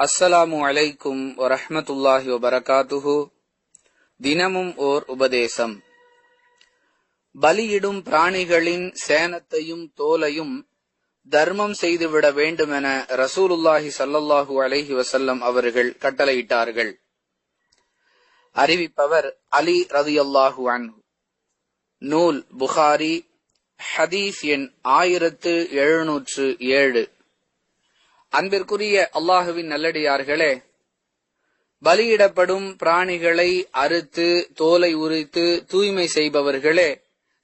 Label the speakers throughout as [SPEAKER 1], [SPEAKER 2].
[SPEAKER 1] அஸ்ஸலாமு அலைக்கும் வரஹ்மத்துல்லாஹி வபரகாத்துஹு. தினமும் ஓர் உபதேசம். பலியிடும் பிராணிகளின் சேனத்தையும் தோலையும் தர்மம் செய்துவிட வேண்டுமென ரசூலுல்லாஹி ஸல்லல்லாஹு அலைஹி வஸல்லம் அவர்கள் கட்டளையிட்டார்கள். அறிவிப்பவர் அலி ரலியல்லாஹு அன்ஹு. நூல் புகாரி, ஹதீஸ் எண் 1707. அன்பிற்குரிய அல்லாஹுவின் நல்லடியார்களே, பலியிடப்படும் பிராணிகளை அறுத்து தோலை உரித்து தூய்மை செய்பவர்களே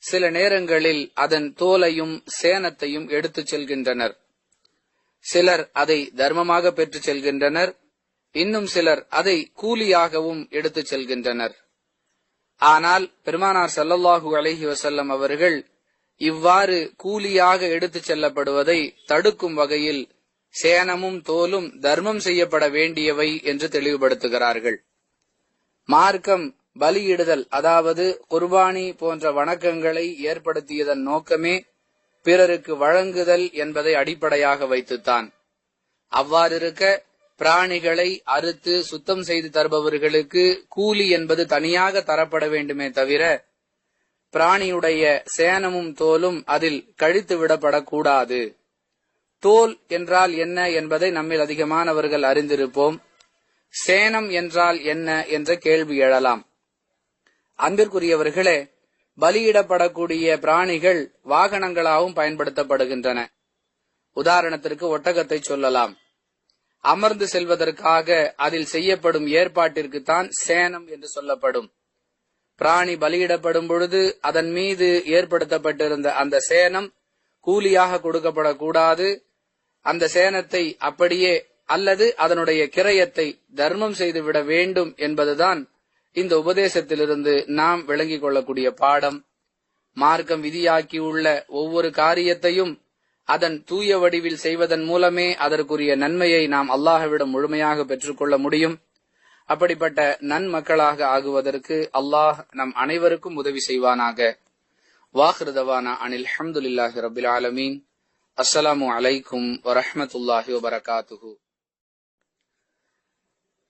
[SPEAKER 1] சில நேரங்களில் அதன் தோலையும் சேனத்தையும் எடுத்துச் செல்கின்றனர். சிலர் அதை தர்மமாக பெற்றுச் செல்கின்றனர், இன்னும் சிலர் அதை கூலியாகவும் எடுத்துச் செல்கின்றனர். ஆனால் பெருமானார் ஸல்லல்லாஹு அலைஹி வஸல்லம் அவர்கள் இவ்வாறு கூலியாக எடுத்துச் செல்லப்படுவதை தடுக்கும் வகையில் சேனமும் தோலும் தர்மம் செய்யப்பட வேண்டியவை என்று தெளிவுபடுத்துகிறார்கள். மார்க்கம் பலியிடுதல், அதாவது குர்பானி போன்ற வணக்கங்களை ஏற்படுத்தியதன் நோக்கமே பிறருக்கு வழங்குதல் என்பதை அடிப்படையாக வைத்துத்தான். அவ்வாறிருக்க பிராணிகளை அறுத்து சுத்தம் செய்து தருபவர்களுக்கு கூலி என்பது தனியாக தரப்பட வேண்டுமே தவிர பிராணியுடைய சேனமும் தோலும் அதில் கழித்து விடப்படக்கூடாது. தோல் என்றால் என்ன என்பதை நம்மில் அதிகமானவர்கள் அறிந்திருப்போம். சேனம் என்றால் என்ன என்ற கேள்வி எழலாம். அன்பிற்குரியவர்களே, பலியிடப்படக்கூடிய பிராணிகள் வாகனங்களாகவும் பயன்படுத்தப்படுகின்றன. உதாரணத்திற்கு ஒட்டகத்தை சொல்லலாம். அமர்ந்து செல்வதற்காக அதில் செய்யப்படும் ஏற்பாட்டிற்குத்தான் சேனம் என்று சொல்லப்படும். பிராணி பலியிடப்படும் பொழுது அதன் மீது ஏற்படுத்தப்பட்டிருந்த அந்த சேனம் கூலியாக கொடுக்கப்படக்கூடாது. அந்த சேனத்தை அப்படியே அல்லது அதனுடைய கிரயத்தை தர்மம் செய்துவிட வேண்டும் என்பதுதான் இந்த உபதேசத்திலிருந்து நாம் விளங்கிக் கொள்ளக்கூடிய பாடம். மார்க்கம் விதியாக்கியுள்ள ஒவ்வொரு காரியத்தையும் அதன் தூய வடிவில் செய்வதன் மூலமே அதற்குரிய நன்மையை நாம் அல்லாஹ்விடம் முழுமையாக பெற்றுக்கொள்ள முடியும். அப்படிப்பட்ட நன்மக்களாக ஆகுவதற்கு அல்லாஹ் நம் அனைவருக்கும் உதவி செய்வானாக. வாஹிரு தவானா அனில் ஹம்துலில்லாஹி ரப்பில் ஆலமீன். அஸ்ஸலாமு அலைக்கும் வரஹ்மத்துல்லாஹி வபரகாத்துஹு.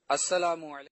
[SPEAKER 1] அஸ்ஸலாமு